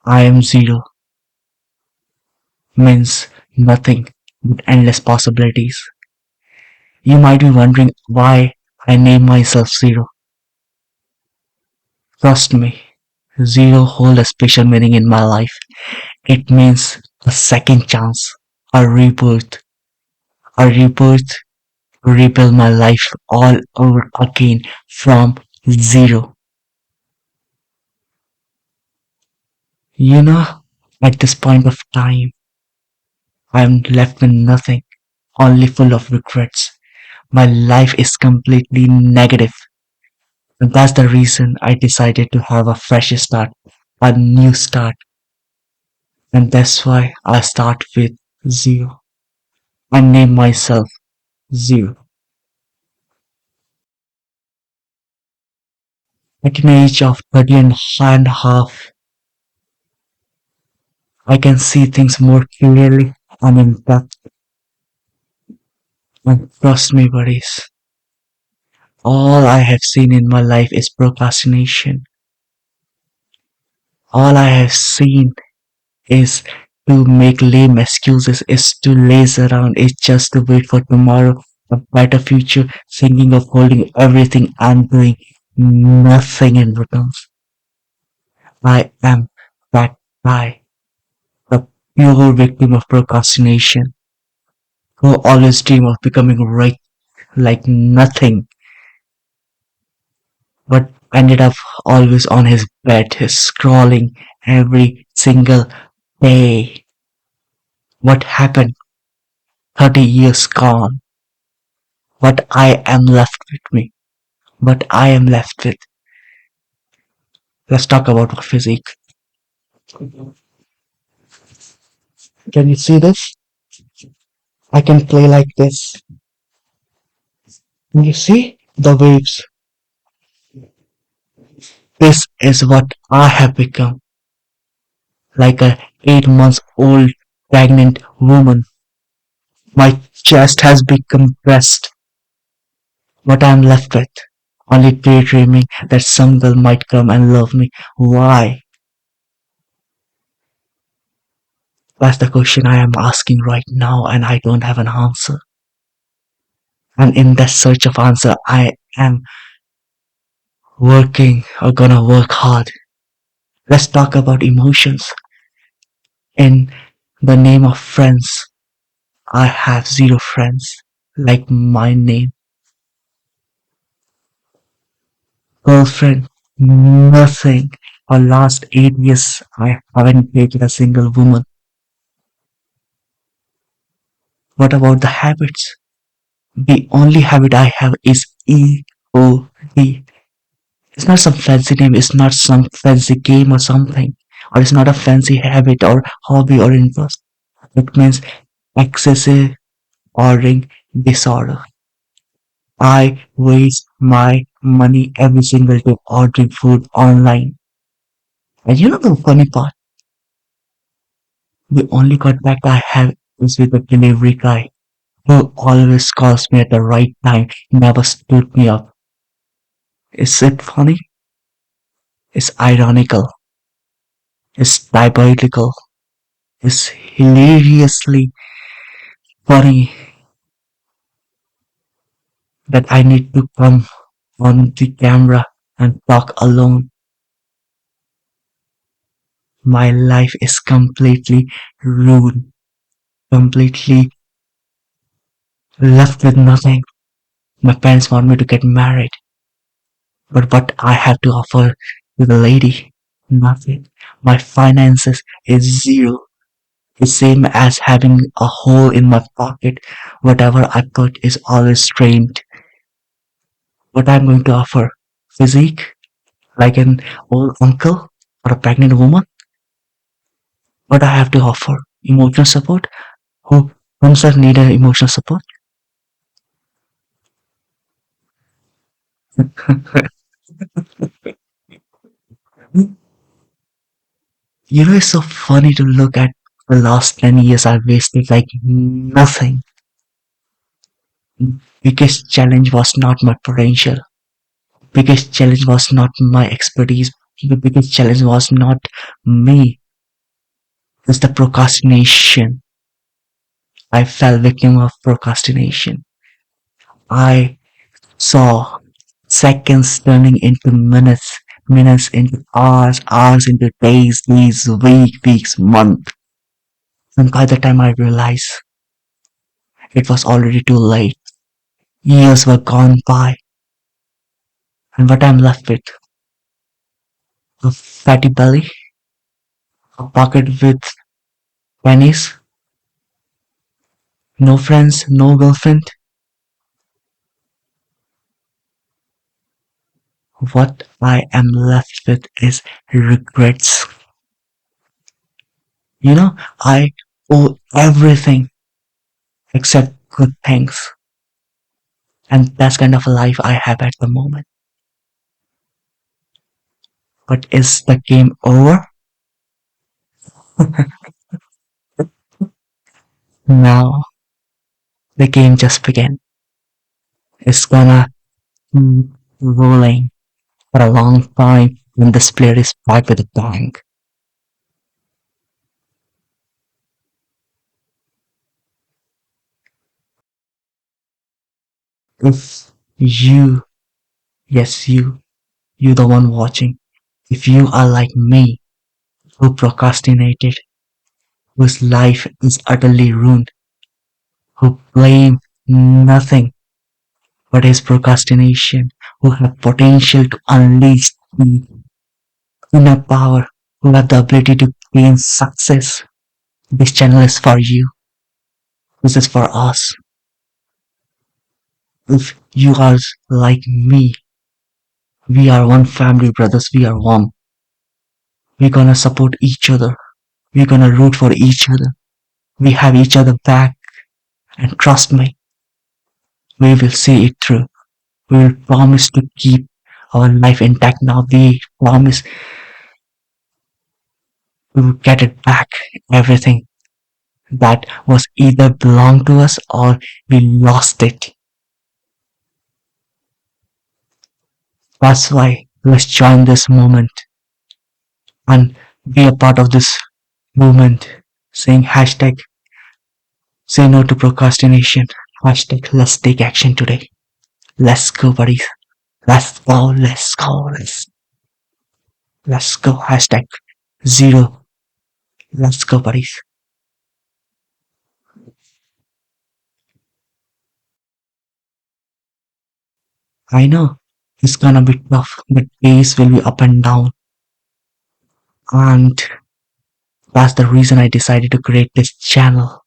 I am zero means nothing but endless possibilities. You might be wondering why I name myself Zero. Trust me, Zero holds a special meaning in my life. It means a second chance, a rebirth to rebuild my life all over again from zero. You know, at this point of time, I'm left with nothing, only full of regrets. My life is completely negative, and that's the reason I decided to have a fresh start, a new start, and that's why I start with zero. I name myself Zero. At an age of 30 and a half, I can see things more clearly and in depth. And trust me, buddies, all I have seen in my life is procrastination. All I have seen is to make lame excuses, is to laze around, is just to wait for tomorrow, a better future, thinking of holding everything and doing nothing in return. I am that guy, the pure victim of procrastination, who always dream of becoming rich like nothing, but ended up always on his bed, scrolling every single day. What happened? 30 years gone. What I am left with me. What I am left with. Let's talk about my physique. Can you see this? I can play like this. Can you see the waves? This is what I have become. Like a 8 months old pregnant woman. My chest has become breast. What I'm left with. Only daydreaming that some girl might come and love me. Why? That's the question I am asking right now, and I don't have an answer. And in that search of answer, I am working or gonna work hard. Let's talk about emotions. In the name of friends, I have zero friends. Like my name. Girlfriend, nothing. For last 8 years, I haven't dated a single woman. What about the habits? The only habit I have is EOD. It's not some fancy name, it's not some fancy game or something, or it's not a fancy habit or hobby or interest. It means excessive ordering disorder. I waste my money every single day ordering food online. And you know the funny part? The only contact I have is with the delivery guy who always calls me at the right time, never stood me up. Is it funny? It's ironical. It's diabolical. It's hilariously funny that I need to come on the camera and talk alone. My life is completely ruined, completely left with nothing. My parents want me to get married, but what I have to offer to the lady? Nothing. My finances is zero. The same as having a hole in my pocket. Whatever I put is always strained. What I'm going to offer? Physique? Like an old uncle or a pregnant woman? What I have to offer? Emotional support? Who himself need an emotional support? You know, it's so funny to look at the last 10 years I've wasted like nothing. Biggest challenge was not my potential. Biggest challenge was not my expertise. The biggest challenge was not me. is the procrastination. I fell victim of procrastination. I saw seconds turning into minutes, minutes into hours, hours into days, days, weeks, months. And by the time I realized, it was already too late. Years were gone by, and what I'm left with, a fatty belly, a pocket with pennies, no friends, no girlfriend. What I am left with is regrets. I owe everything except good things. And that's kind of a life I have at the moment. But is the game over? Now the game just began. It's gonna keep rolling for a long time when this player is back with a bang. If you, yes, you the one watching, if you are like me, who procrastinated, whose life is utterly ruined, who blame nothing but his procrastination, who have potential to unleash the inner power, who have the ability to gain success, this channel is for you. This is for us. If you are like me, we are one family, brothers. We are one. We're gonna support each other. We're gonna root for each other. We have each other back. And trust me, we will see it through. We will promise to keep our life intact now. We promise we will get it back. Everything that was either belonged to us or we lost it. That's why let's join this moment and be a part of this movement. Saying hashtag say no to procrastination. Hashtag let's take action today. Let's go, buddies. Let's go, let's go, let's go. Hashtag zero. Let's go, buddies. I know it's gonna be tough. The days will be up and down. And that's the reason I decided to create this channel.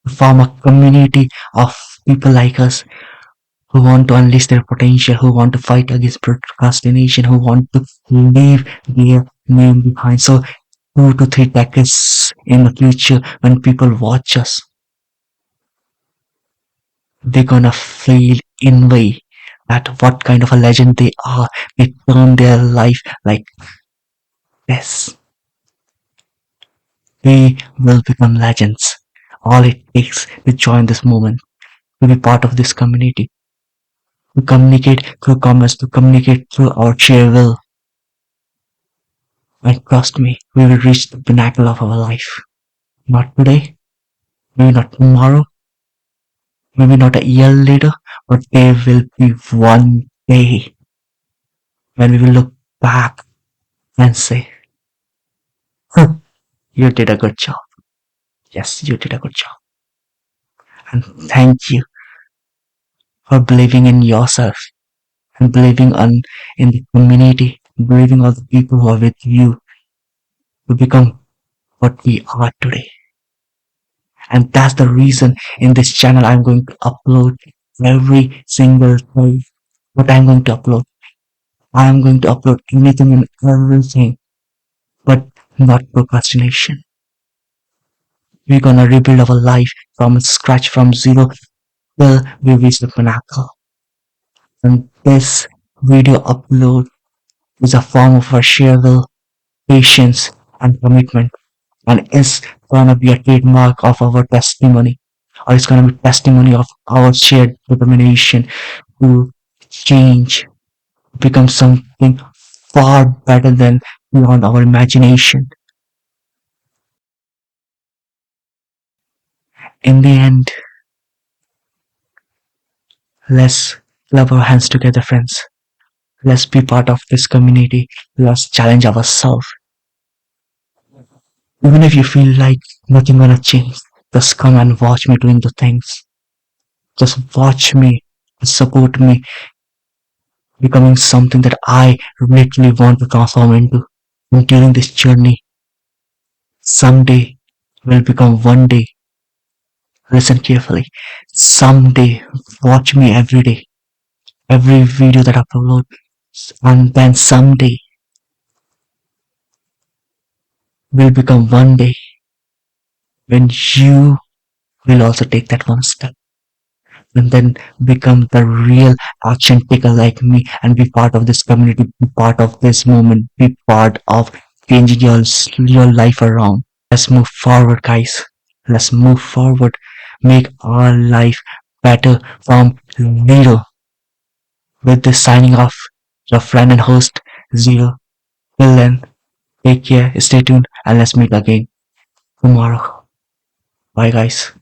To form a community of people like us who want to unleash their potential, who want to fight against procrastination, who want to leave their name behind. So 2 to 3 decades in the future, when people watch us, they're gonna feel in way that what kind of a legend they are. They turn their life like this. They will become legends. All it takes to join this movement, to be part of this community, to communicate through comments, to communicate through our sheer will. And trust me, we will reach the pinnacle of our life. Not today, maybe not tomorrow, maybe not a year later, but there will be one day when we will look back and say, huh, you did a good job. Yes, you did a good job. And thank you for believing in yourself and believing in the community, believing all the people who are with you to become what we are today. And that's the reason in this channel I'm going to upload every single day. What I'm going to upload. I'm going to upload anything and everything, but not procrastination. We're gonna rebuild our life from scratch, from zero till we reach the pinnacle. And this video upload is a form of our sheer will, patience, and commitment. And it's gonna be a trademark of our testimony, or it's gonna be testimony of our shared determination to change, become something far better than beyond our imagination. In the end, let's club our hands together, friends. Let's be part of this community. Let's challenge ourselves. Even if you feel like nothing gonna change, just come and watch me doing the things. Just watch me, support me, becoming something that I literally want to transform into. And during this journey, someday will become one day. Listen carefully. Someday, watch me every day, every video that I upload, and then someday will become one day when you will also take that one step and then become the real action taker like me and be part of this community, be part of this moment, be part of changing your life around. Let's move forward, guys. Let's move forward. Make our life better from zero. With this signing off, your friend and host, Zero. Till then, take care, stay tuned, and let's meet again tomorrow. Bye, guys.